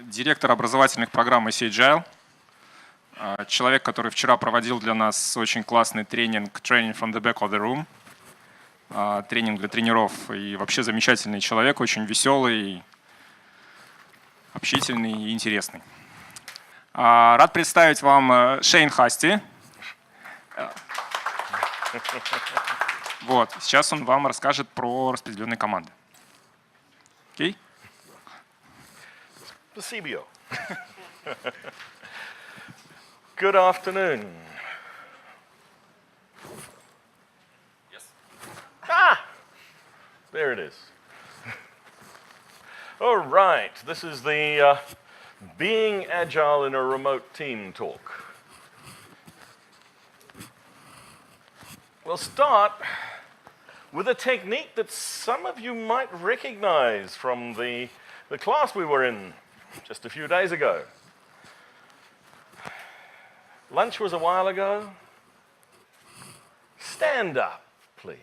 директор образовательных программ ICAgile, человек, который вчера проводил для нас очень классный тренинг «Training from the back of the room», тренинг для тренеров, и вообще замечательный человек, очень веселый, общительный и интересный. Рад представить вам Шейн Hastie. Вот, сейчас он вам расскажет про распределенные команды. Окей? Спасибо. Good afternoon. Yes. There it is. All right, this is the Being Agile in a Remote Team talk. We'll start with a technique that some of you might recognize from the class we were in just a few days ago. Lunch was a while ago. Stand up, please.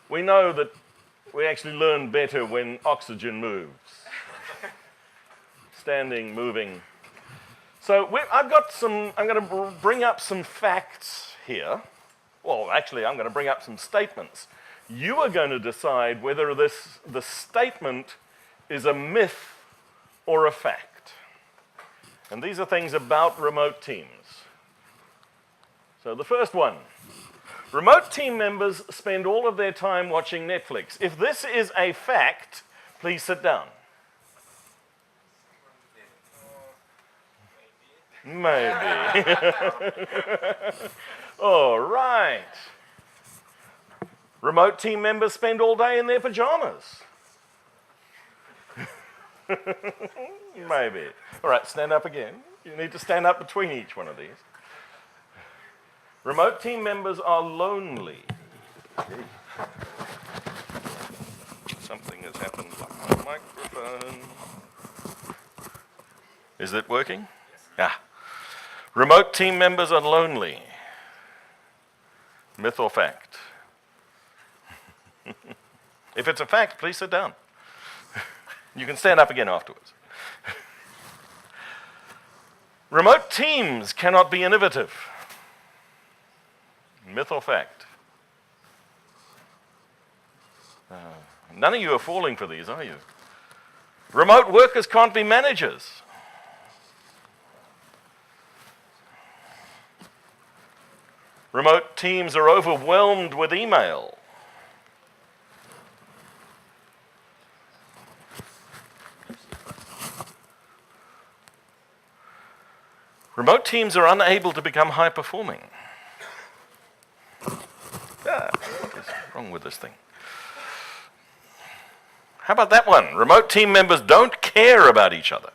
We know that we actually learn better when oxygen moves. Standing, moving. So I'm going to bring up some facts here. Well, actually, I'm going to bring up some statements. You are going to decide whether the statement is a myth or a fact. And these are things about remote teams. So the first one. Remote team members spend all of their time watching Netflix. If this is a fact, please sit down. Maybe. All right. Remote team members spend all day in their pajamas. Maybe. All right, stand up again. You need to stand up between each one of these. Remote team members are lonely. Something has happened with my microphone. Is it working? Yes. Remote team members are lonely. Myth or fact? If it's a fact, please sit down. You can stand up again afterwards. Remote teams cannot be innovative. Myth or fact? None of you are falling for these, are you? Remote workers can't be managers. Remote teams are overwhelmed with email. Remote teams are unable to become high-performing. What is wrong with this thing? How about that one? Remote team members don't care about each other.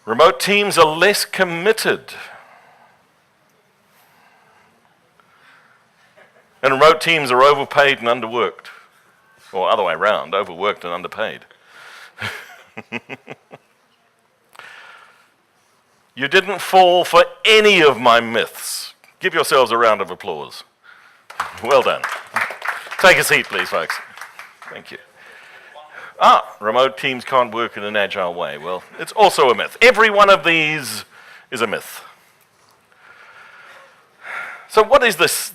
Remote teams are less committed. And remote teams are overpaid and underworked. Or other way around, overworked and underpaid. You didn't fall for any of my myths. Give yourselves a round of applause. Well done. Take a seat, please, folks. Thank you. Remote teams can't work in an agile way. Well, it's also a myth. Every one of these is a myth. So what is this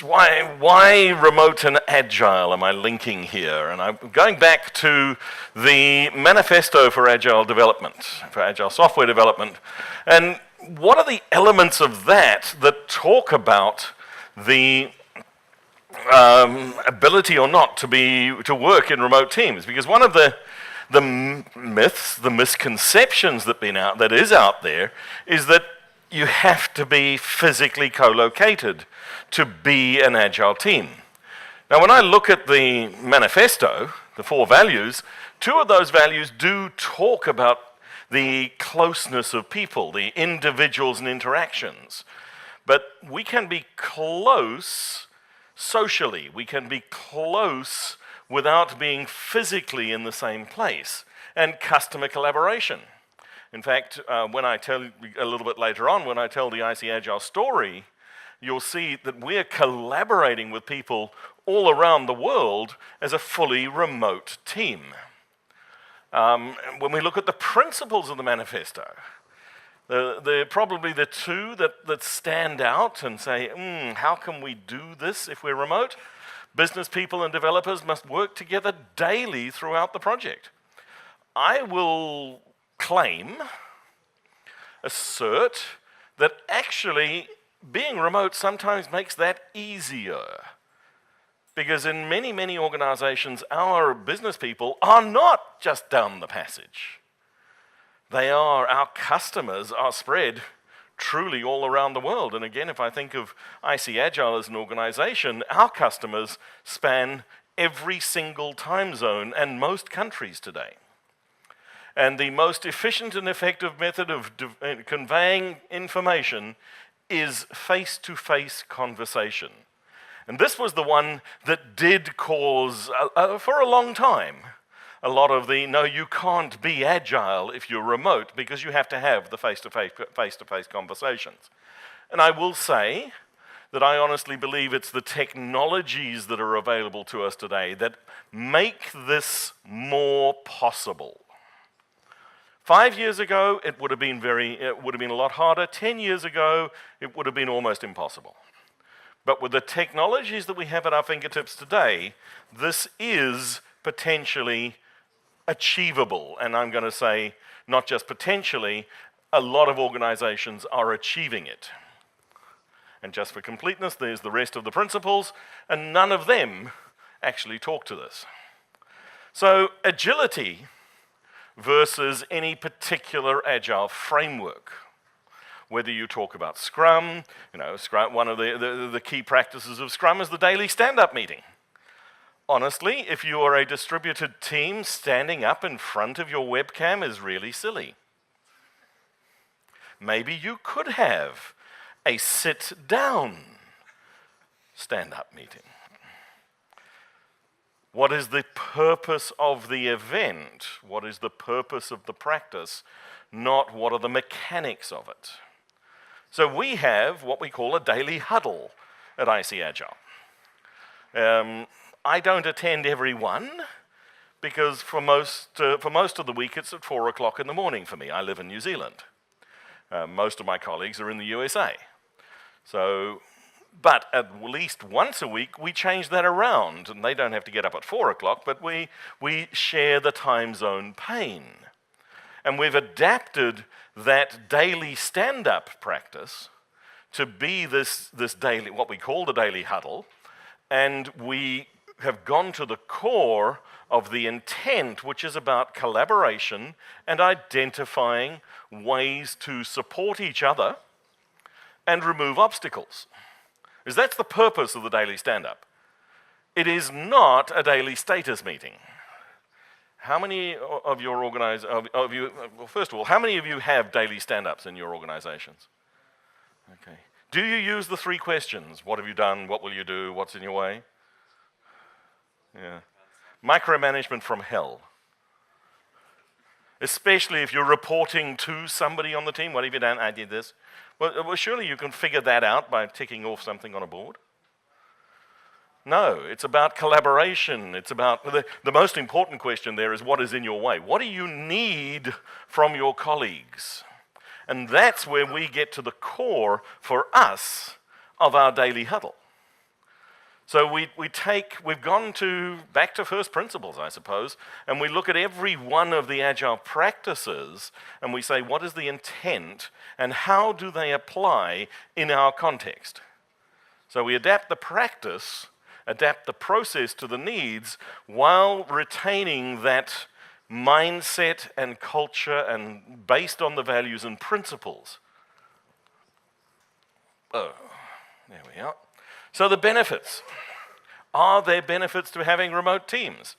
why remote and agile am I linking here? And I'm going back to the Manifesto for Agile development, for Agile software development. And what are the elements of that talk about the ability or not to work in remote teams? Because one of the myths, the misconceptions that is out there is that you have to be physically co-located to be an agile team. Now, when I look at the manifesto, the 4 values, 2 of those values do talk about the closeness of people, the individuals and interactions. But we can be close socially. We can be close without being physically in the same place. And customer collaboration. In fact, when I tell a little bit later on, when I tell the ICAgile story, you'll see that we're collaborating with people all around the world as a fully remote team. When we look at the principles of the manifesto, they're probably the two that stand out and say, how can we do this if we're remote? Business people and developers must work together daily throughout the project. I will assert that actually being remote sometimes makes that easier. Because in many, many organizations, our business people are not just down the passage. Our customers are spread truly all around the world. And again, if I think of ICAgile as an organization, our customers span every single time zone and most countries today. And the most efficient and effective method of conveying information is face-to-face conversation. And this was the one that did cause, for a long time, a lot of the, no, you can't be agile if you're remote because you have to have the face-to-face conversations. And I will say that I honestly believe it's the technologies that are available to us today that make this more possible. 5 years ago, it would have been a lot harder. 10 years ago, it would have been almost impossible. But with the technologies that we have at our fingertips today, this is potentially achievable. And I'm going to say, not just potentially, a lot of organizations are achieving it. And just for completeness, there's the rest of the principles, and none of them actually talk to this. So agility versus any particular agile framework. Whether you talk about Scrum, Scrum, one of the key practices of Scrum is the daily stand-up meeting. Honestly, if you are a distributed team, standing up in front of your webcam is really silly. Maybe you could have a sit-down stand-up meeting. What is the purpose of the event? What is the purpose of the practice? Not what are the mechanics of it. So we have what we call a daily huddle at ICAgile. I don't attend every one because for most of the week it's at 4 o'clock in the morning for me. I live in New Zealand. Most of my colleagues are in the USA. But at least once a week we change that around, and they don't have to get up at 4 o'clock, but we share the time zone pain. And we've adapted that daily stand-up practice to be this daily, what we call the daily huddle, and we have gone to the core of the intent, which is about collaboration and identifying ways to support each other and remove obstacles. Because that's the purpose of the daily stand-up. It is not a daily status meeting. How many of your first of all, how many of you have daily stand-ups in your organizations? Okay. Do you use the 3 questions? What have you done? What will you do? What's in your way? Yeah. Micromanagement from hell. Especially if you're reporting to somebody on the team. What have you done? I did this. Well, surely you can figure that out by ticking off something on a board. No, it's about collaboration. It's about the most important question there is what is in your way? What do you need from your colleagues? And that's where we get to the core for us of our daily huddle. So we've gone back to first principles, I suppose, and we look at every one of the agile practices and we say, what is the intent and how do they apply in our context? So we adapt the practice, adapt the process to the needs while retaining that mindset and culture and based on the values and principles. Oh, there we are. So the benefits. Are there benefits to having remote teams?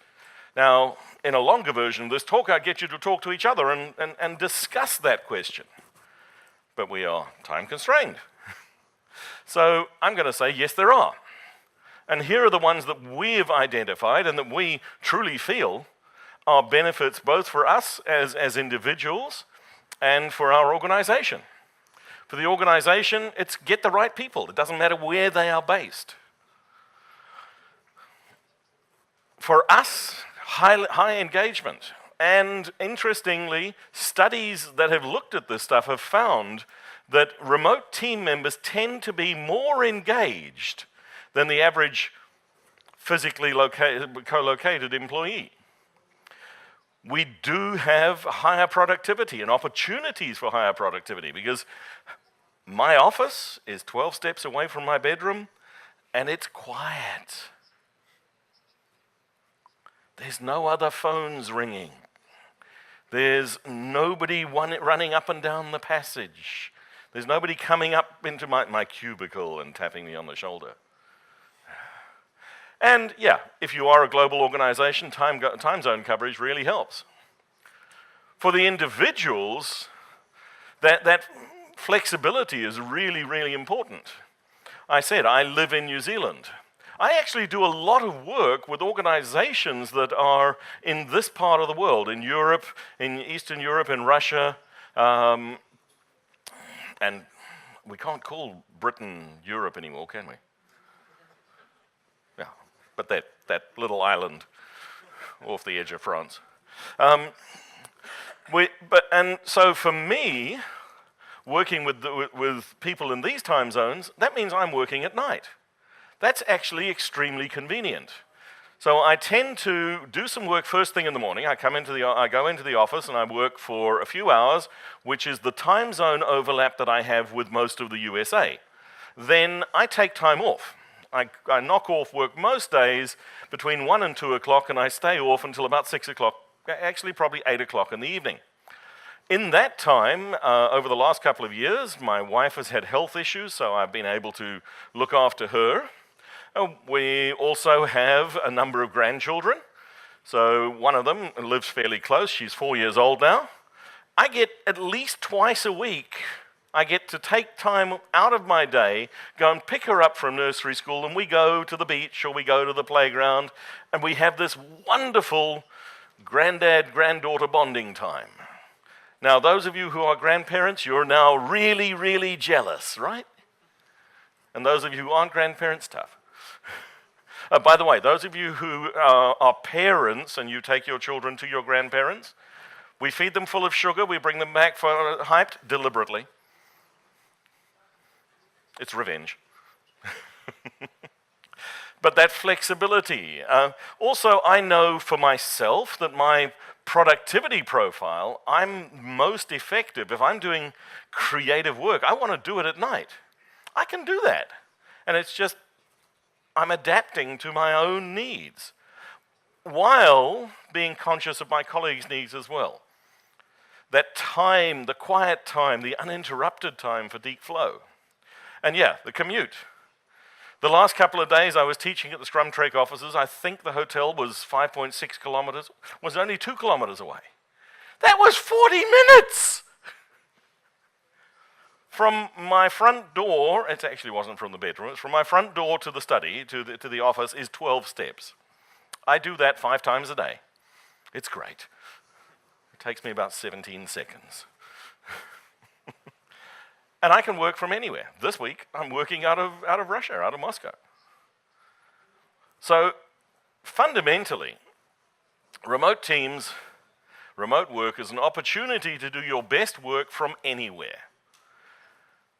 Now, in a longer version of this talk, I'd get you to talk to each other and discuss that question. But we are time constrained. So I'm going to say, yes, there are. And here are the ones that we've identified and that we truly feel are benefits both for us as individuals and for our organization. For the organization, it's get the right people. It doesn't matter where they are based. For us, high engagement. And interestingly, studies that have looked at this stuff have found that remote team members tend to be more engaged than the average physically co-located employee. We do have higher productivity and opportunities for higher productivity because my office is 12 steps away from my bedroom and it's quiet. There's no other phones ringing. There's nobody running up and down the passage. There's nobody coming up into my cubicle and tapping me on the shoulder. And yeah, if you are a global organization, time zone coverage really helps. For the individuals, that flexibility is really, really important. I said I live in New Zealand. I actually do a lot of work with organizations that are in this part of the world, in Europe, in Eastern Europe, in Russia, and we can't call Britain Europe anymore, can we? Yeah, but that little island off the edge of France. So for me, working with people in these time zones, that means I'm working at night. That's actually extremely convenient. So I tend to do some work first thing in the morning. I go into the office and I work for a few hours, which is the time zone overlap that I have with most of the USA. Then I take time off. I knock off work most days between 1 and 2 o'clock, and I stay off until about 6 o'clock, actually probably 8 o'clock in the evening. In that time, over the last couple of years, my wife has had health issues, so I've been able to look after her. We also have a number of grandchildren. So one of them lives fairly close. She's 4 years old now. I get at least twice a week, I get to take time out of my day, go and pick her up from nursery school, and we go to the beach or we go to the playground, and we have this wonderful granddad-granddaughter bonding time. Now, those of you who are grandparents, you're now really, really jealous, right? And those of you who aren't grandparents, tough. By the way, those of you who are parents and you take your children to your grandparents, we feed them full of sugar, we bring them back for hyped deliberately. It's revenge. But that flexibility. Also, I know for myself that my productivity profile, I'm most effective if I'm doing creative work. I want to do it at night. I can do that. And it's just, I'm adapting to my own needs while being conscious of my colleagues' needs as well. That time, the quiet time, the uninterrupted time for deep flow. And yeah, the commute. The last couple of days I was teaching at the Scrum Trek offices. I think the hotel was 5.6 kilometers, was only 2 kilometers away. That was 40 minutes! From my front door, it actually wasn't from the bedroom, it was from my front door to the study, to the office, is 12 steps. I do that 5 times a day. It's great. It takes me about 17 seconds. And I can work from anywhere. This week, I'm working out of Russia, out of Moscow. So, fundamentally, remote teams, remote work is an opportunity to do your best work from anywhere.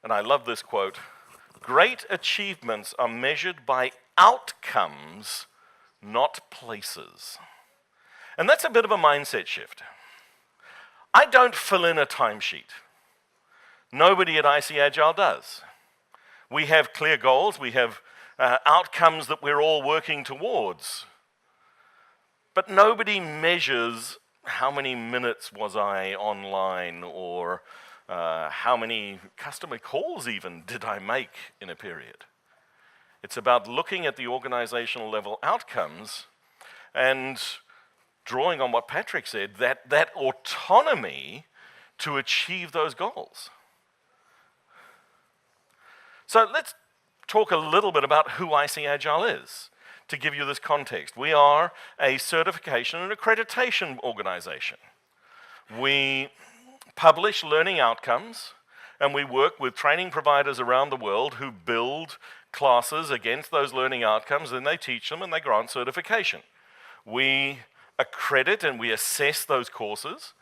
And I love this quote, "Great achievements are measured by outcomes, not places." And that's a bit of a mindset shift. I don't fill in a timesheet. Nobody at ICAgile does. We have clear goals, we have outcomes that we're all working towards. But nobody measures how many minutes was I online, or how many customer calls even did I make in a period. It's about looking at the organizational level outcomes and drawing on what Patrick said, that autonomy to achieve those goals. So let's talk a little bit about who ICAgile is, to give you this context. We are a certification and accreditation organization. We publish learning outcomes, And we work with training providers around the world who build classes against those learning outcomes, and they teach them and they grant certification. We accredit and we assess those courses.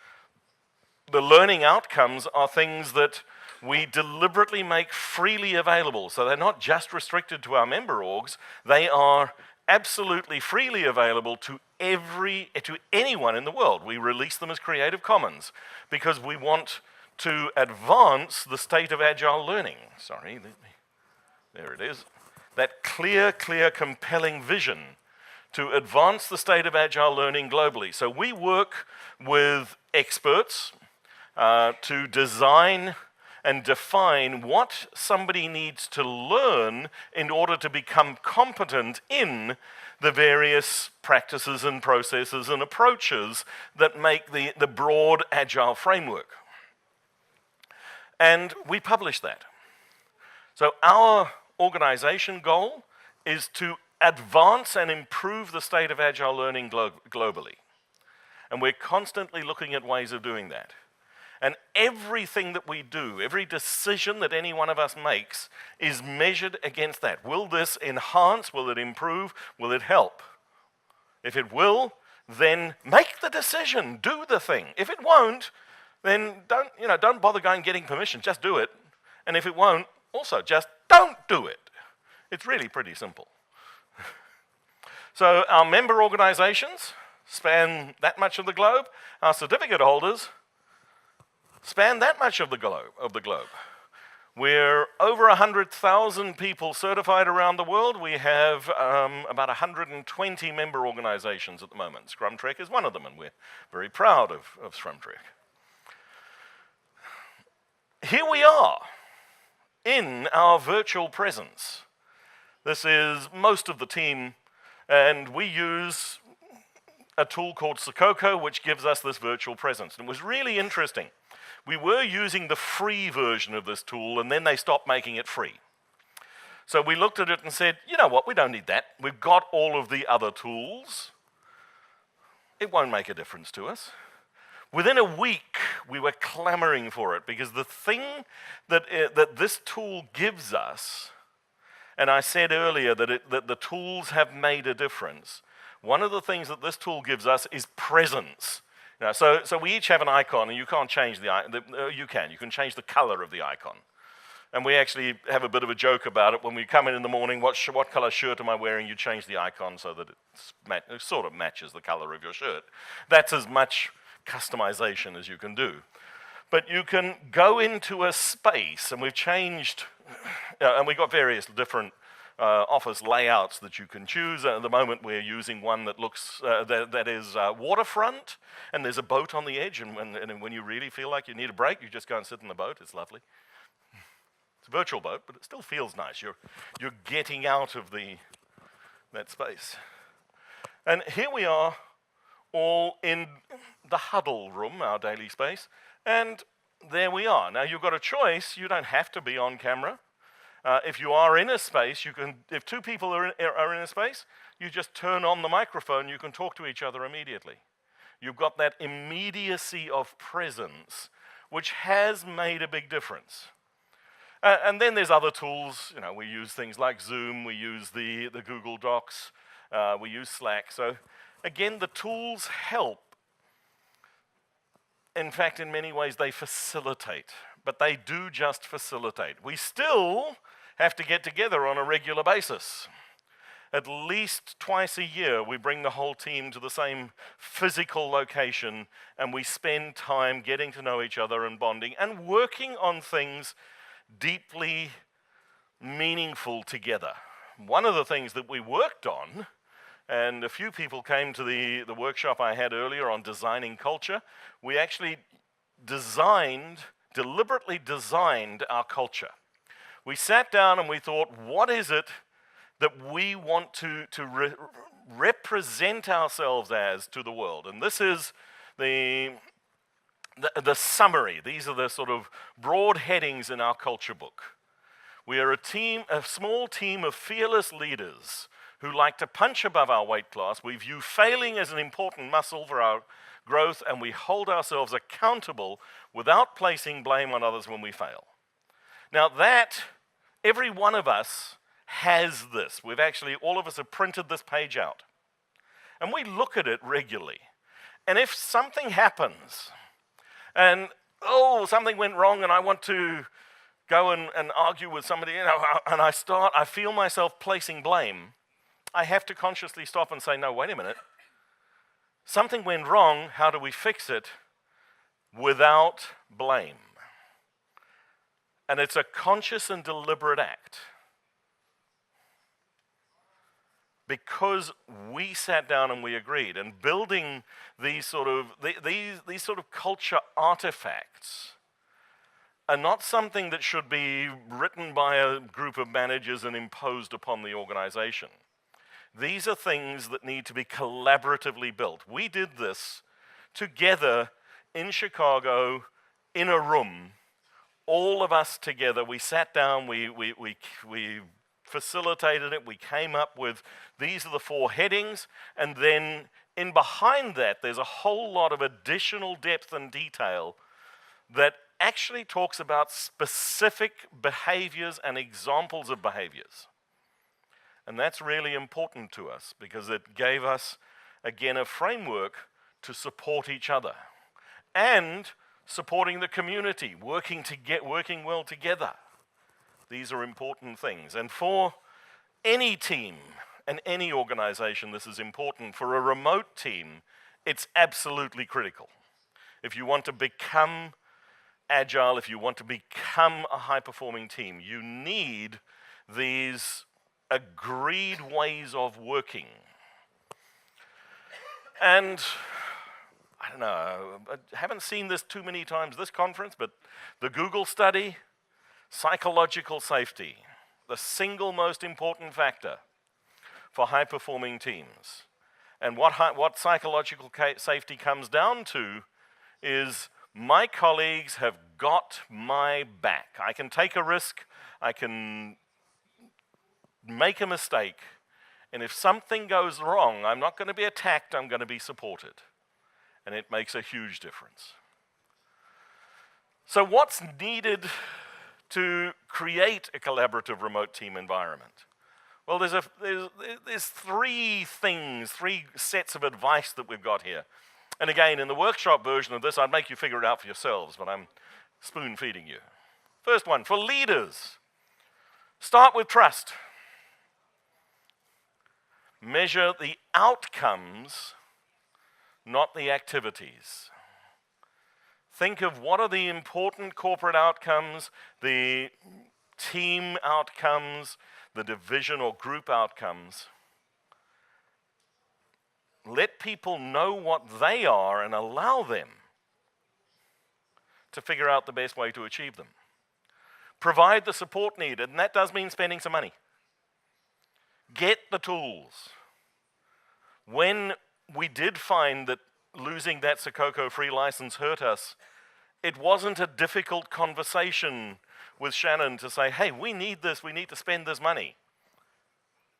The learning outcomes are things that we deliberately make freely available. So they're not just restricted to our member orgs, they are absolutely freely available to anyone in the world. We release them as Creative Commons because we want to advance the state of Agile learning. Sorry, there it is. That clear, compelling vision to advance the state of Agile learning globally. So we work with experts to design and define what somebody needs to learn in order to become competent in the various practices and processes and approaches that make the broad Agile framework. And we publish that. So our organization goal is to advance and improve the state of Agile learning globally. And we're constantly looking at ways of doing that. And everything that we do, every decision that any one of us makes is measured against that. Will this enhance? Will it improve? Will it help? If it will, then make the decision, do the thing. If it won't, then don't bother going and getting permission, just do it. And if it won't, also just don't do it. It's really pretty simple. So our member organizations span that much of the globe. Our certificate holders span that much of the globe. We're over 100,000 people certified around the world. We have about 120 member organizations at the moment. Scrum Trek is one of them, and we're very proud of Scrum Trek. Here we are in our virtual presence. This is most of the team, and we use a tool called Sococo, which gives us this virtual presence. And it was really interesting. We were using the free version of this tool, and then they stopped making it free. So we looked at it and said, you know what, we don't need that. We've got all of the other tools. It won't make a difference to us. Within a week, we were clamoring for it because the thing that this tool gives us, and I said earlier that the tools have made a difference. One of the things that this tool gives us is presence. So we each have an icon, and you can't change you can change the color of the icon. And we actually have a bit of a joke about it. When we come in the morning, what color shirt am I wearing? You change the icon so that it sort of matches the color of your shirt. That's as much customization as you can do. But you can go into a space, and we've changed, and we've got various different office layouts that you can choose. At the moment, we're using one that looks that is waterfront, and there's a boat on the edge. And when you really feel like you need a break, you just go and sit in the boat. It's lovely. It's a virtual boat, but it still feels nice. You're getting out of that space. And here we are, all in the Huddle room, our daily space, and there we are. Now you've got a choice. You don't have to be on camera. If you are in a space, if two people are in a space, you just turn on the microphone, you can talk to each other immediately. You've got that immediacy of presence, which has made a big difference. And then there's other tools. We use things like Zoom, we use the Google Docs, we use Slack. So again, the tools help. In fact, in many ways, they facilitate, but they do just facilitate. We still have to get together on a regular basis. At least twice a year, we bring the whole team to the same physical location, and we spend time getting to know each other and bonding and working on things deeply meaningful together. One of the things that we worked on, and a few people came to the workshop I had earlier on designing culture, we actually deliberately designed our culture. We sat down and we thought, what is it that we want to represent ourselves as to the world? And this is the summary. These are the sort of broad headings in our culture book. We are a small team of fearless leaders who like to punch above our weight class. We view failing as an important muscle for our growth, and we hold ourselves accountable without placing blame on others when we fail. Now that, every one of us has this. We've actually, all of us have printed this page out. And we look at it regularly. And if something happens, and something went wrong and I want to go and argue with somebody, and I feel myself placing blame, I have to consciously stop and say, no, wait a minute. Something went wrong, how do we fix it without blame? And it's a conscious and deliberate act. Because we sat down and we agreed, and building these sort of culture artifacts are not something that should be written by a group of managers and imposed upon the organization. These are things that need to be collaboratively built. We did this together in Chicago, in a room, all of us together. We sat down, we facilitated it, we came up with, these are the 4 headings, and then in behind that, there's a whole lot of additional depth and detail that actually talks about specific behaviors and examples of behaviors. And that's really important to us because it gave us, again, a framework to support each other and supporting the community, working well together. These are important things. And for any team and any organization, this is important. For a remote team, it's absolutely critical. If you want to become agile, if you want to become a high-performing team, you need these agreed ways of working. And I don't know, I haven't seen this too many times this conference, but the Google study, psychological safety, the single most important factor for high-performing teams. And what psychological safety comes down to is my colleagues have got my back. I can take a risk, I can make a mistake, and if something goes wrong, I'm not going to be attacked, I'm going to be supported. And it makes a huge difference. So what's needed to create a collaborative remote team environment? Well, there's 3 things, 3 sets of advice that we've got here. And again, in the workshop version of this, I'd make you figure it out for yourselves, but I'm spoon-feeding you. First one, for leaders, start with trust. Measure the outcomes, not the activities. Think of what are the important corporate outcomes, the team outcomes, the division or group outcomes. Let people know what they are and allow them to figure out the best way to achieve them. Provide the support needed, and that does mean spending some money. Get the tools. When we did find that losing that Sakoko free license hurt us, it wasn't a difficult conversation with Shannon to say, hey, we need this, we need to spend this money.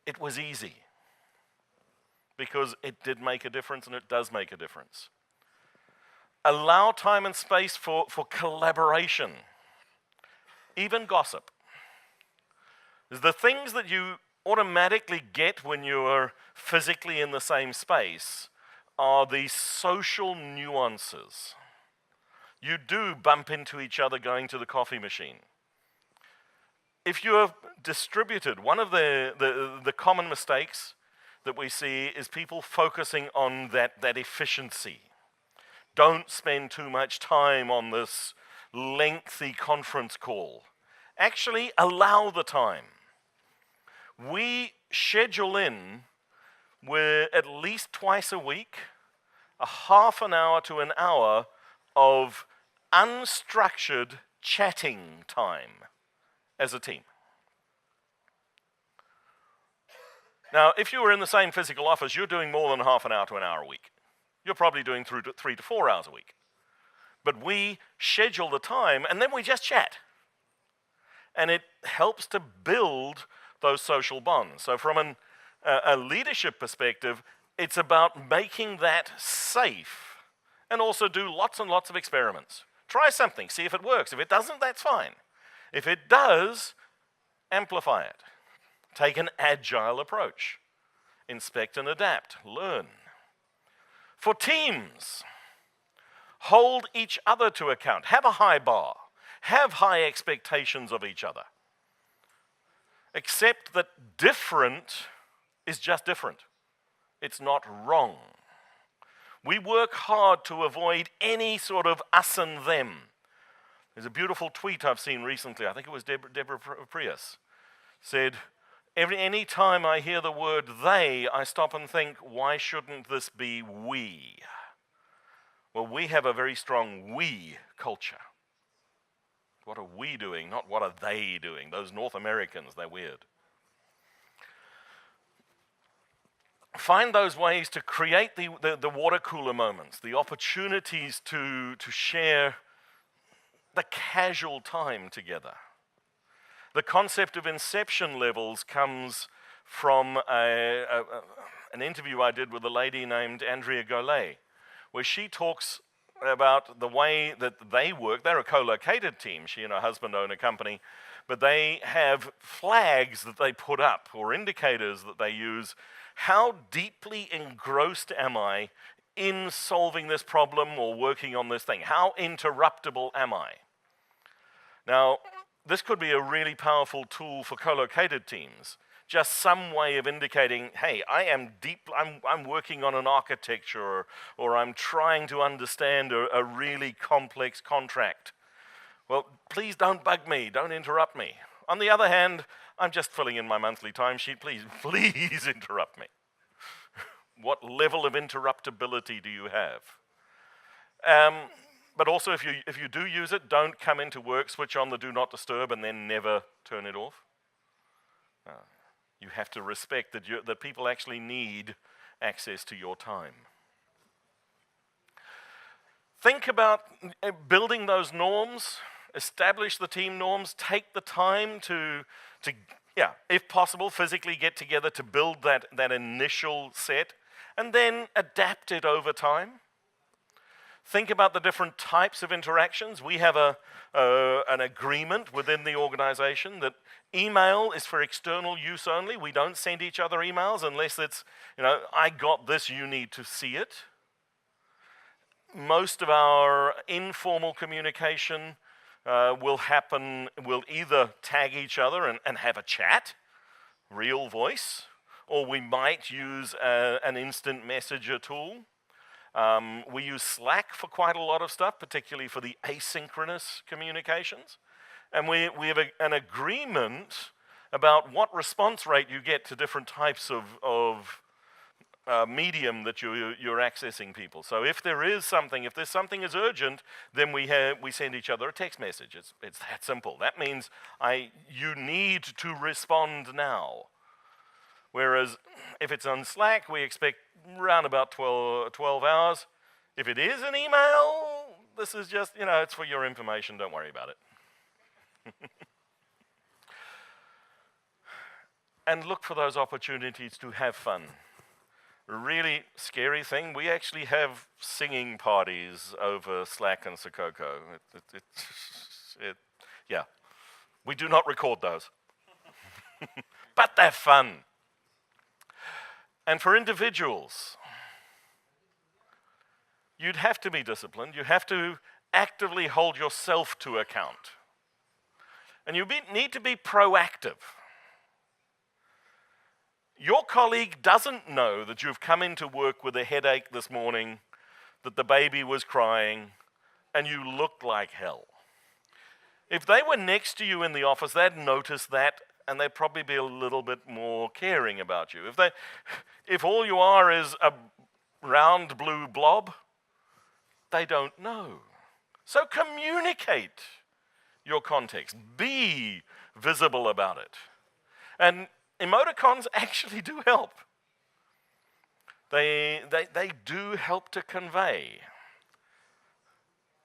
It was easy because it did make a difference and it does make a difference. Allow time and space for collaboration, even gossip. The things that you automatically get when you are physically in the same space are these social nuances. You do bump into each other going to the coffee machine. If you are distributed, one of the common mistakes that we see is people focusing on that efficiency. Don't spend too much time on this lengthy conference call. Actually, allow the time. We schedule in with at least twice a week, a half an hour to an hour of unstructured chatting time as a team. Now, if you were in the same physical office, you're doing more than half an hour to an hour a week. You're probably doing 3 to 4 hours a week. But we schedule the time, and then we just chat. And it helps to build those social bonds. So from a leadership perspective, it's about making that safe and also do lots and lots of experiments. Try something, see if it works. If it doesn't, that's fine. If it does, amplify it. Take an agile approach. Inspect and adapt. Learn. For teams, hold each other to account. Have a high bar. Have high expectations of each other. Accept that different is just different. It's not wrong. We work hard to avoid any sort of us and them. There's a beautiful tweet I've seen recently. I think it was Deborah Prius. Said, any time I hear the word they, I stop and think, why shouldn't this be we? Well, we have a very strong we culture. What are we doing, not what are they doing? Those North Americans, they're weird. Find those ways to create the water cooler moments, the opportunities to share the casual time together. The concept of Inception Levels comes from an interview I did with a lady named Andrea Golay, where she talks about the way that they work. They're a co-located team. She and her husband own a company, but they have flags that they put up or indicators that they use. How deeply engrossed am I in solving this problem or working on this thing? How interruptible am I? Now, this could be a really powerful tool for co-located teams. Just some way of indicating, hey, I'm working on an architecture or I'm trying to understand a really complex contract. Well, please don't bug me, don't interrupt me. On the other hand, I'm just filling in my monthly timesheet, please interrupt me. What level of interruptibility do you have? But also, if you do use it, don't come into work, switch on the do not disturb, and then never turn it off. You have to respect that people actually need access to your time. Think about building those norms, establish the team norms, take the time to if possible, physically get together to build that initial set, and then adapt it over time. Think about the different types of interactions. We have an agreement within the organization that email is for external use only. We don't send each other emails unless it's, I got this, you need to see it. Most of our informal communication will either tag each other and have a chat, real voice, or we might use an instant messenger tool. We use Slack for quite a lot of stuff, particularly for the asynchronous communications. And we have an agreement about what response rate you get to different types of medium that you're accessing people. So if there's something is urgent, then we send each other a text message. It's that simple. That means you need to respond now. Whereas if it's on Slack, we expect around about 12 hours. If it is an email, this is just, it's for your information. Don't worry about it. And look for those opportunities to have fun. A really scary thing, we actually have singing parties over Slack and Sakoko. We do not record those. But they're fun. And for individuals, you'd have to be disciplined. You have to actively hold yourself to account. And you need to be proactive. Your colleague doesn't know that you've come into work with a headache this morning, that the baby was crying, and you looked like hell. If they were next to you in the office, they'd notice that, and they'd probably be a little bit more caring about you. If all you are is a round blue blob, they don't know. So communicate your context. Be visible about it. And emoticons actually do help. They do help to convey.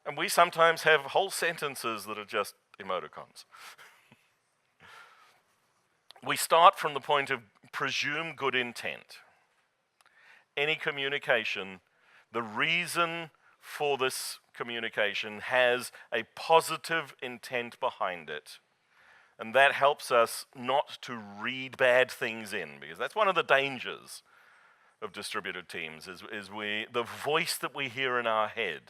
And we sometimes have whole sentences that are just emoticons. We start from the point of presume good intent. Any communication, the reason for this communication has a positive intent behind it. And that helps us not to read bad things in, because that's one of the dangers of distributed teams, is the voice that we hear in our head.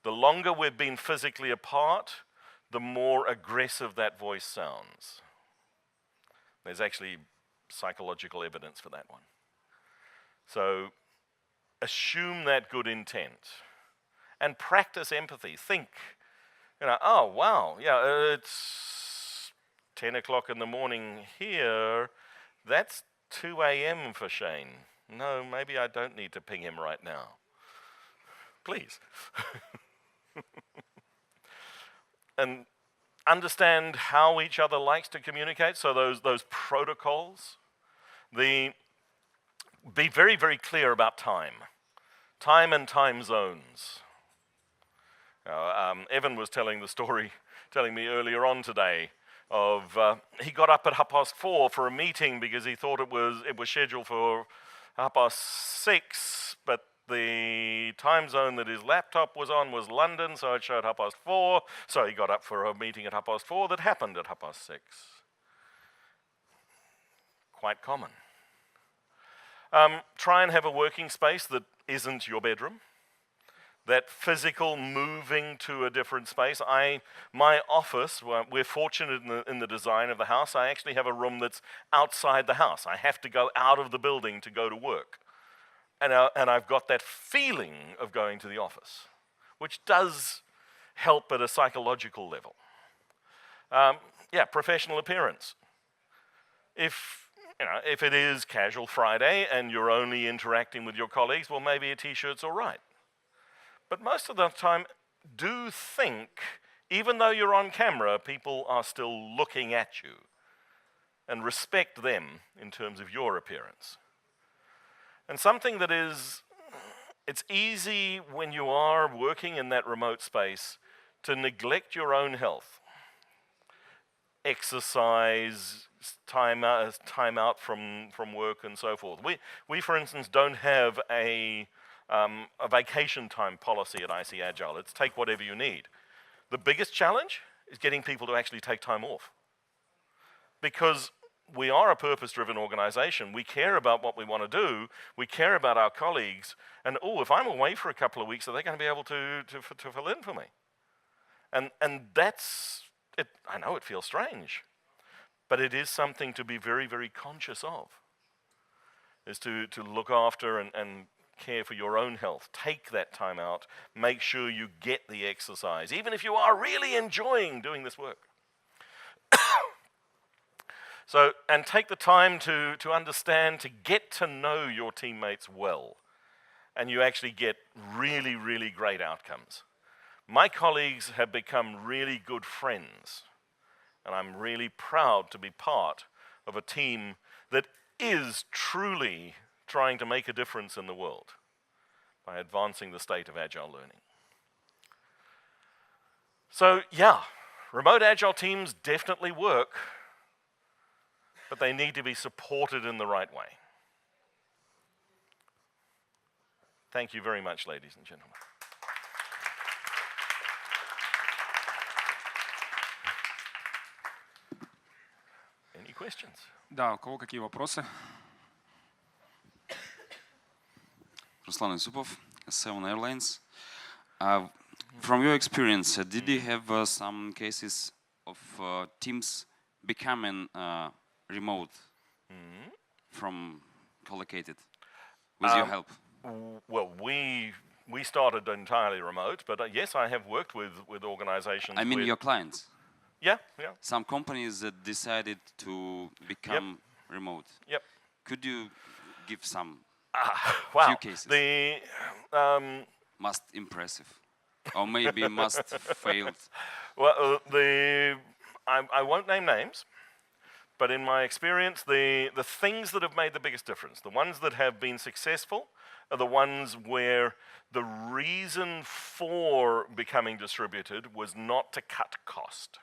The longer we've been physically apart, the more aggressive that voice sounds. There's actually psychological evidence for that one. So assume that good intent and practice empathy. Think, oh wow, yeah, it's 10 o'clock in the morning here. That's 2 a.m. for Shane. No, maybe I don't need to ping him right now. Please. And understand how each other likes to communicate. So those protocols. Be very, very clear about time. Time and time zones. Evan was telling me earlier on today of he got up at 4:30 for a meeting because he thought it was scheduled for 6:30, but the time zone that his laptop was on was London, so it showed 4:30. So he got up for a meeting at 4:30 that happened at 6:30. Quite common. Try and have a working space that isn't your bedroom. That physical moving to a different space. My office, we're fortunate in the design of the house, I actually have a room that's outside the house. I have to go out of the building to go to work. And I've got that feeling of going to the office, which does help at a psychological level. Professional appearance. If it is casual Friday and you're only interacting with your colleagues, well, maybe a t-shirt's all right. But most of the time, do think, even though you're on camera, people are still looking at you, and respect them in terms of your appearance. And something that it's easy when you are working in that remote space to neglect your own health. Exercise, time out from work and so forth. We for instance, don't have a vacation time policy at ICAgile. It's take whatever you need. The biggest challenge is getting people to actually take time off. Because we are a purpose-driven organization. We care about what we want to do. We care about our colleagues. And if I'm away for a couple of weeks, are they going to be able to fill in for me? And that's it. I know it feels strange, but it is something to be very, very conscious of, is to look after and care for your own health. Take that time out. Make sure you get the exercise, even if you are really enjoying doing this work. So, and take the time to understand, to get to know your teammates well, and you actually get really, really great outcomes. My colleagues have become really good friends, and I'm really proud to be part of a team that is truly trying to make a difference in the world by advancing the state of Agile learning. So yeah, remote Agile teams definitely work, but they need to be supported in the right way. Thank you very much, ladies and gentlemen. Any questions? Да, у кого какие вопросы? Ruslan Yusupov, 7 Airlines. From your experience, did you have some cases of teams becoming remote from collocated with your help? Well, we started entirely remote, but yes, I have worked with organizations. I mean your clients. Yeah. Some companies that decided to become remote. Yep. Could you give some few cases? Must impressive, or maybe must failed. Well, I won't name names, but in my experience, the things that have made the biggest difference, the ones that have been successful, are the ones where the reason for becoming distributed was not to cut cost.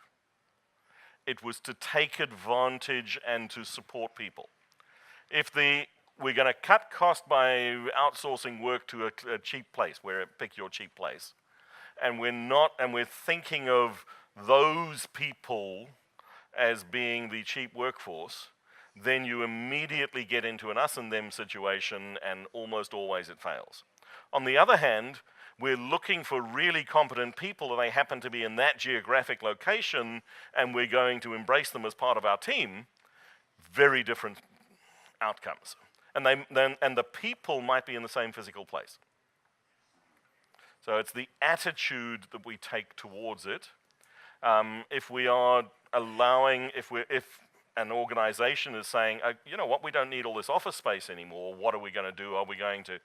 It was to take advantage and to support people. If we're going to cut cost by outsourcing work to a cheap place, pick your cheap place, and we're thinking of those people as being the cheap workforce, then you immediately get into an us and them situation, and almost always it fails. On the other hand, we're looking for really competent people, and they happen to be in that geographic location, and we're going to embrace them as part of our team. Very different outcomes. And the people might be in the same physical place. So it's the attitude that we take towards it. If we are allowing, if an organization is saying, you know what, we don't need all this office space anymore, what are we going to do? Are we going to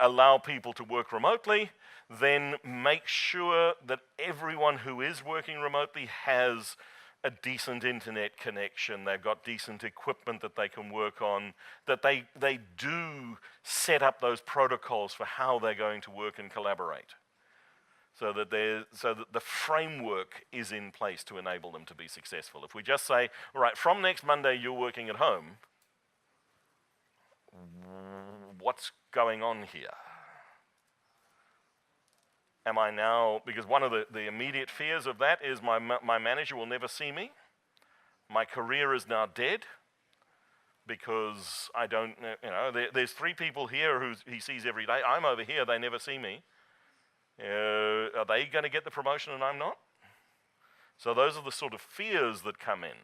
allow people to work remotely? Then make sure that everyone who is working remotely has a decent internet connection, they've got decent equipment that they can work on, that they do set up those protocols for how they're going to work and collaborate. So that the framework is in place to enable them to be successful. If we just say, all right, from next Monday you're working at home, what's going on here? Am I now, because one of the immediate fears of that is my manager will never see me. My career is now dead because I don't, there's 3 people here who he sees every day. I'm over here, they never see me. Are they going to get the promotion and I'm not? So those are the sort of fears that come in.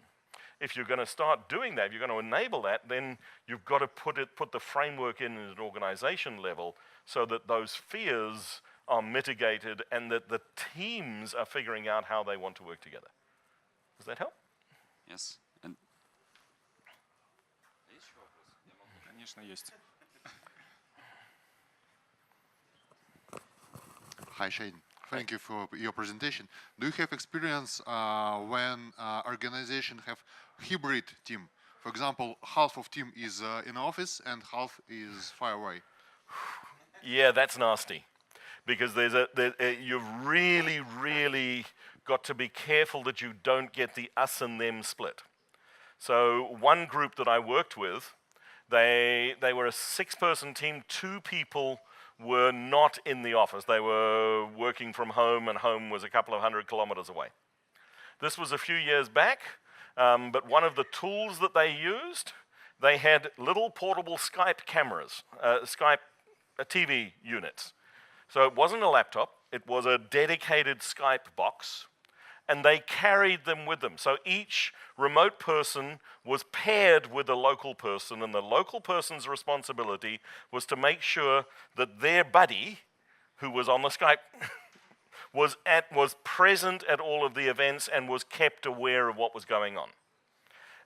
If you're going to start doing that, if you're going to enable that, then you've got to put the framework in at an organization level so that those fears are mitigated and that the teams are figuring out how they want to work together. Does that help? Yes. And Конечно, есть. Hi, Shane. Thank you for your presentation. Do you have experience when organization have hybrid team? For example, half of team is in office and half is far away. Yeah, that's nasty. Because you've really, really got to be careful that you don't get the us and them split. So one group that I worked with, they were a 6-person team. 2 people were not in the office. They were working from home, and home was a couple of 100 kilometers away. This was a few years back, but one of the tools that they used, they had little portable Skype cameras, Skype TV units. So it wasn't a laptop, it was a dedicated Skype box, and they carried them with them. So each remote person was paired with a local person, and the local person's responsibility was to make sure that their buddy, who was on the Skype, was present at all of the events and was kept aware of what was going on.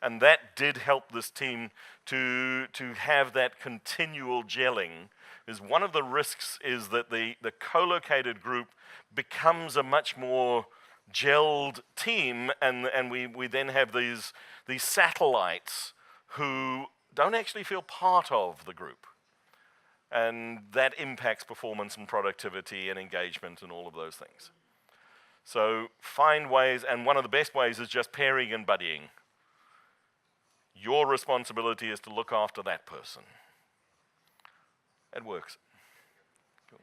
And that did help this team to have that continual gelling. Is one of the risks is that the co-located group becomes a much more gelled team, and we then have these satellites who don't actually feel part of the group. And that impacts performance and productivity and engagement and all of those things. So find ways, and one of the best ways is just pairing and buddying. Your responsibility is to look after that person. It works. Cool.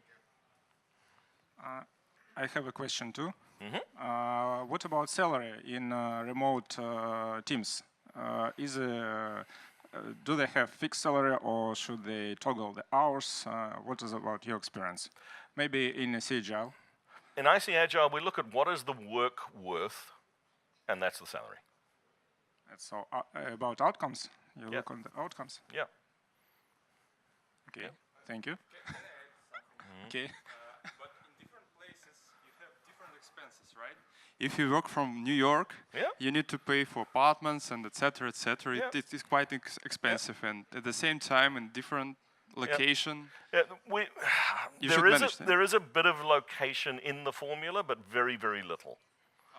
I have a question too. What about salary in remote teams? Do they have fixed salary or should they toggle the hours? What is about your experience? Maybe in ICAgile. In ICAgile, we look at what is the work worth, and that's the salary. So about outcomes, you Yeah. look on the outcomes. Yeah. Okay, thank you. Okay. But in different places, you have different expenses, right? If you work from New York, Yeah. you need to pay for apartments and etc. etc. Yeah. It is quite expensive, and at the same time, in different location, You should manage that. there is a bit of location in the formula, but very, very little.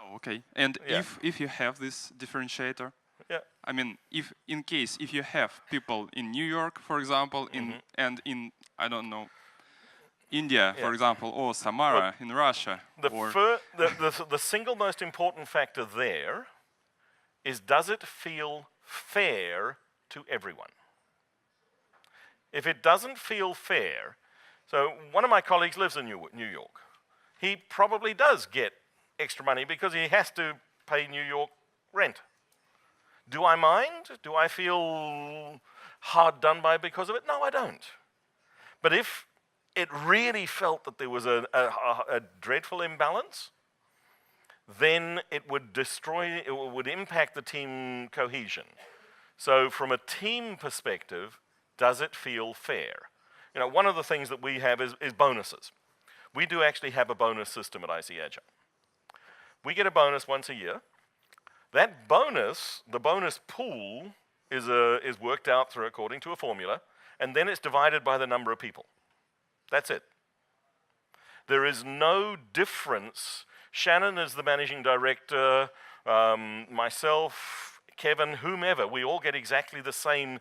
oh, okay. And Yeah. if you have this differentiator, Yeah. I mean, if you have people in New York, for example, and in I don't know, India, for example, or Samara in Russia, The single most important factor there is, does it feel fair to everyone? If it doesn't feel fair, so one of my colleagues lives in New York. He probably does get extra money because he has to pay New York rent. Do I mind? Do I feel hard done by because of it? No, I don't. But if it really felt that there was a dreadful imbalance, then it would impact the team cohesion. So from a team perspective, does it feel fair? You know, one of the things that we have is bonuses. We do actually have a bonus system at ICAgile. We get a bonus once a year. That bonus, the bonus pool, is worked out through according to a formula, and then it's divided by the number of people. That's it. There is no difference. Shannon is the managing director, myself, Kevin, whomever, we all get exactly the same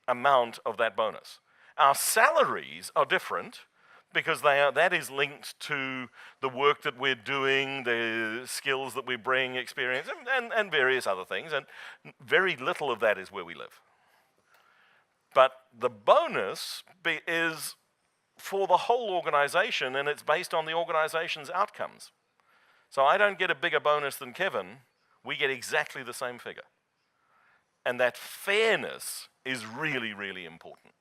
amount of that bonus. Our salaries are different because that is linked to the work that we're doing, the skills that we bring, experience, and various other things, and very little of that is where we live. But the bonus is for the whole organization, and it's based on the organization's outcomes. So I don't get a bigger bonus than Kevin, we get exactly the same figure. And that fairness is really, really important.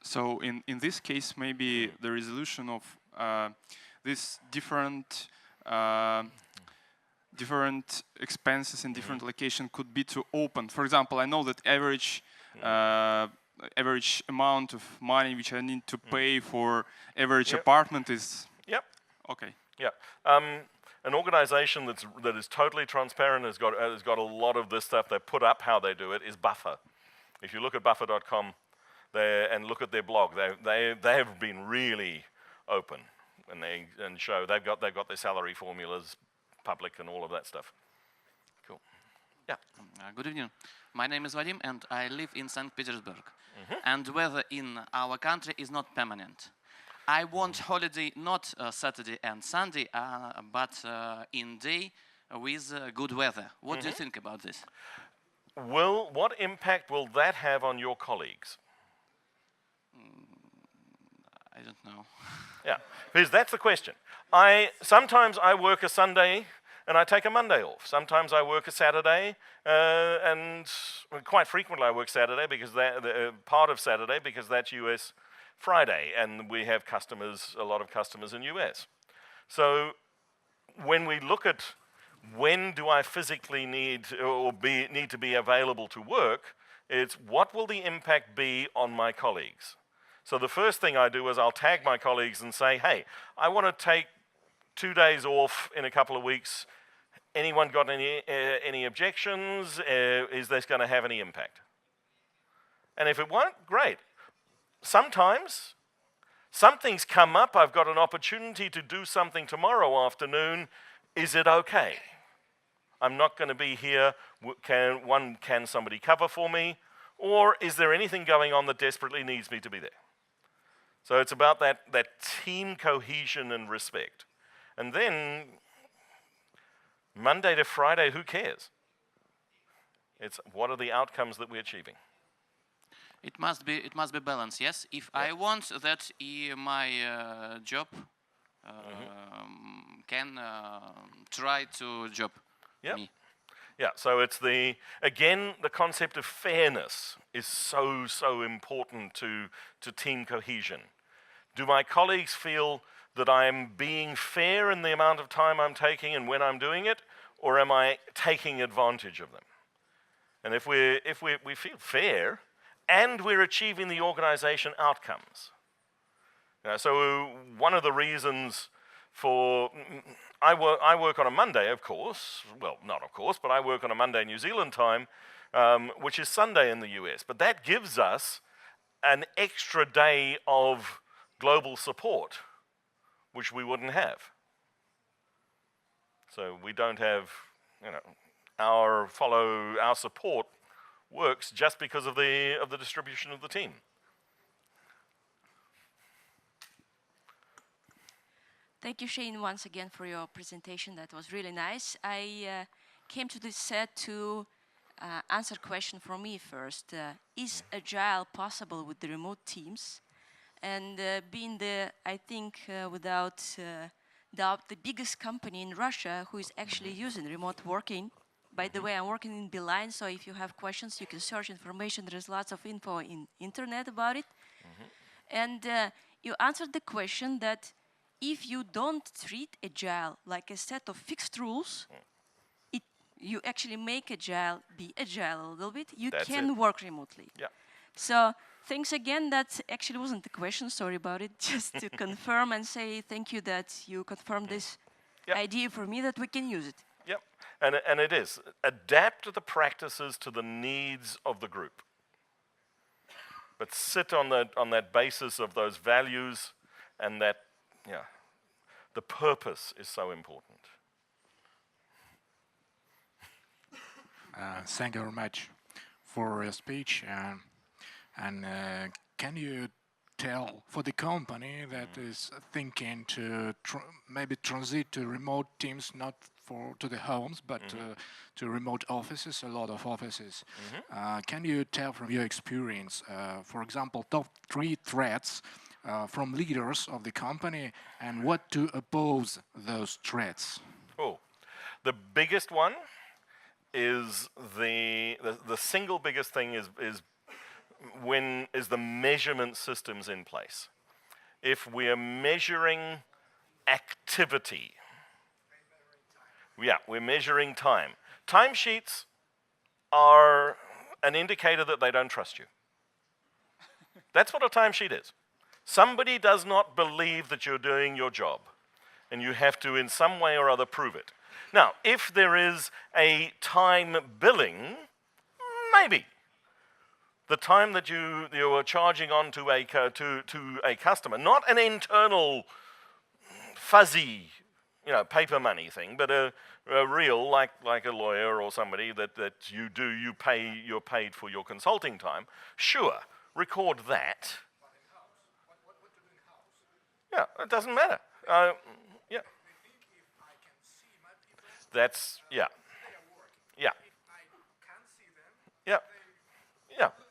So in this case, maybe the resolution of these different expenses in different locations could be to open. For example, I know that average amount of money which I need to pay for average apartment is. Yep. Okay. Yeah. An organization that is totally transparent has got a lot of this stuff. They put up how they do it is Buffer. If you look at buffer.com and look at their blog, they have been really open and show they've got their salary formulas public and all of that stuff. Cool. Yeah. Good evening. My name is Vadim and I live in St. Petersburg. And weather in our country is not permanent. I want holiday not Saturday and Sunday, but in day with good weather. What do you think about this? What impact will that have on your colleagues? I don't know. Yeah, because that's the question. Sometimes I work a Sunday and I take a Monday off. Sometimes I work a Saturday, and quite frequently I work Saturday because part of Saturday because that's US Friday, and we have a lot of customers in US. So when we look at when do I physically need to be available to work, it's what will the impact be on my colleagues? So the first thing I do is I'll tag my colleagues and say, hey, I want to take 2 days off in a couple of weeks. Anyone got any objections? Is this going to have any impact? And if it won't, great. Sometimes something's come up, I've got an opportunity to do something tomorrow afternoon. Is it okay? I'm not going to be here. Can somebody cover for me? Or is there anything going on that desperately needs me to be there? So it's about that team cohesion and respect. And then Monday to Friday, who cares? It's what are the outcomes that we're achieving? It must be balanced, yes. If I want that my job can try to job me. Yeah, so it's the concept of fairness is so important to team cohesion. Do my colleagues feel that I'm being fair in the amount of time I'm taking and when I'm doing it, or am I taking advantage of them? And if we feel fair and we're achieving the organization outcomes. So one of the reasons for I work on a Monday, of course. Well, not of course, but I work on a Monday New Zealand time, which is Sunday in the US. But that gives us an extra day of global support, which we wouldn't have. So we don't have, our support works just because of the distribution of the team. Thank you, Shane, once again for your presentation. That was really nice. I came to this set to answer a question for me first. Is Agile possible with the remote teams? And being the, I think, without the biggest company in Russia who is actually using remote working. By the way, I'm working in Beeline, so if you have questions, you can search information. There is lots of info in internet about it. And you answered the question that if you don't treat Agile like a set of fixed rules, you actually make Agile be Agile a little bit, you can work remotely. Yeah. So thanks again, that actually wasn't the question, sorry about it, just to confirm and say thank you that you confirmed this idea for me that we can use it. Yep, and it is. Adapt the practices to the needs of the group. But sit on that basis of those values and that, the purpose is so important. Thank you very much for your speech. And can you tell for the company that is thinking to maybe transit to remote teams, not to the homes, but to remote offices, a lot of offices. Can you tell from your experience, for example, top 3 threats from leaders of the company and what to oppose those threats? Oh, the biggest one is the single biggest thing is the measurement systems in place. If we are measuring activity, we're measuring time. Timesheets are an indicator that they don't trust you. That's what a timesheet is. Somebody does not believe that you're doing your job, and you have to, in some way or other, prove it. Now, if there is a time billing, maybe. The time that you are charging on to a customer, not an internal fuzzy, paper money thing, but a real, like a lawyer or somebody that you're paid for your consulting time. Sure, record that. Yeah, it doesn't matter. That's Yeah.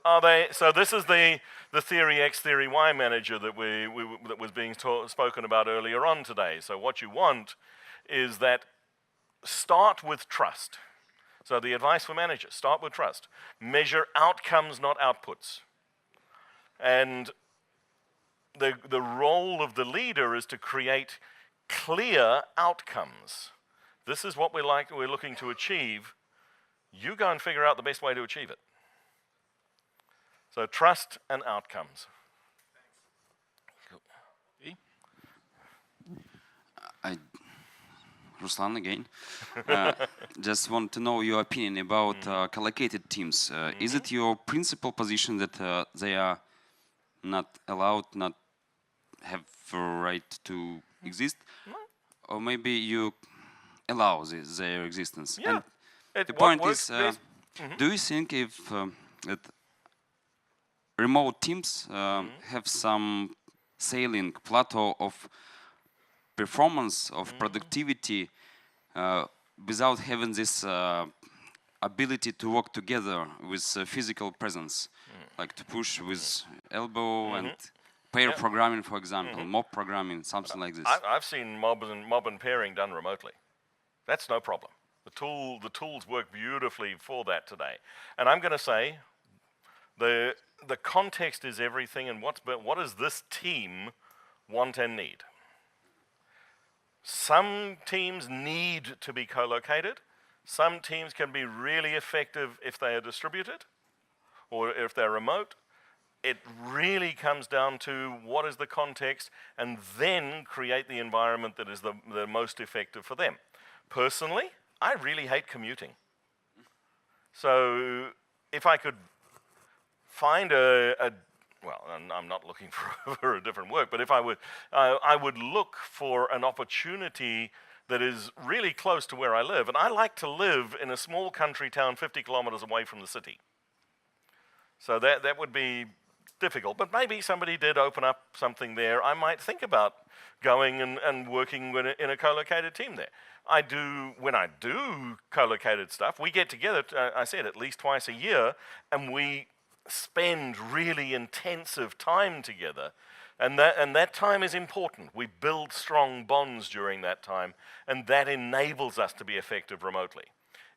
Are they? So this is the theory X, theory Y manager that that was being spoken about earlier on today. So what you want is that start with trust. So the advice for managers: start with trust. Measure outcomes, not outputs. And the role of the leader is to create clear outcomes. This is what we're looking to achieve. You go and figure out the best way to achieve it. So trust and outcomes. Ruslan again. Just want to know your opinion about collocated teams. Is it your principal position that they are not allowed, not have a right to exist? Or maybe you allow their existence? Yeah. And the point is, do you think if that remote teams have some ceiling, plateau of performance, of productivity, without having this ability to work together with physical presence, like to push with elbow and pair programming, for example, mob programming, something like this? I've seen mob and pairing done remotely. That's no problem. The tools work beautifully for that today. And I'm going to say, the context is everything, and what does this team want and need? Some teams need to be co-located. Some teams can be really effective if they are distributed or if they're remote. It really comes down to what is the context, and then create the environment that is the most effective for them. Personally, I really hate commuting. So if I could find well, I'm not looking for a different work, but if I would look for an opportunity that is really close to where I live. And I like to live in a small country town 50 kilometers away from the city. So that would be difficult. But maybe somebody did open up something there. I might think about going and working in a co-located team there. When I do co-located stuff, we get together, I said, at least twice a year, and we spend really intensive time together And that time is important. We build strong bonds during that time, and that enables us to be effective remotely.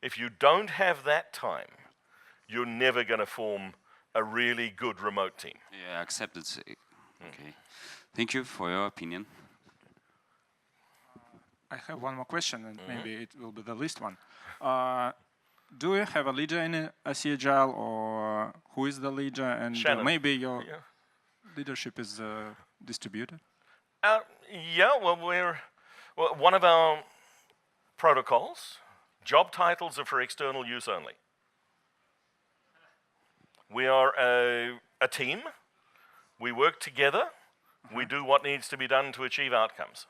If you don't have that time, you're never going to form a really good remote team. Yeah, accepted. Okay. Thank you for your opinion. I have one more question, and maybe it will be the least one. Do you have a leader in ICAgile, or who is the leader? And maybe your leadership is distributed? Yeah, well, one of our protocols, job titles are for external use only. We are a team. We work together. We do what needs to be done to achieve outcomes.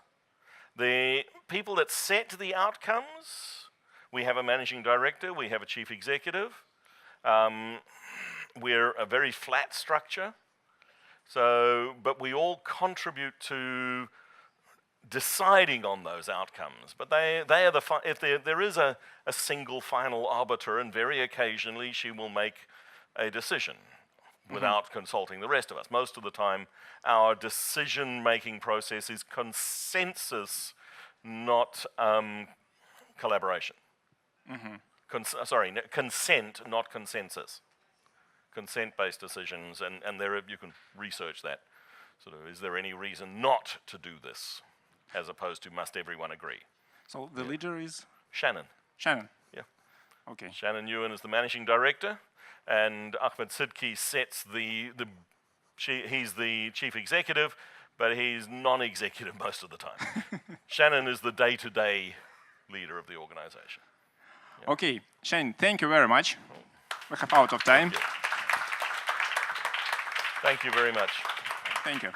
The people that set the outcomes, we have a managing director, we have a chief executive. We're a very flat structure. So, but we all contribute to deciding on those outcomes. But they are the if there is a single final arbiter, and very occasionally she will make a decision without consulting the rest of us. Most of the time, our decision-making process is consensus, not collaboration. Consent, not consensus. Consent-based decisions, and there you can research that. Sort of, is there any reason not to do this, as opposed to must everyone agree? So the leader is Shannon. Shannon. Yeah. Okay. Shannon Ewan is the managing director, and Ahmed Sidki sets he's the chief executive, but he's non-executive most of the time. Shannon is the day-to-day leader of the organization. Yeah. Okay, Shannon, thank you very much. We have out of time. Thank you very much. Thank you.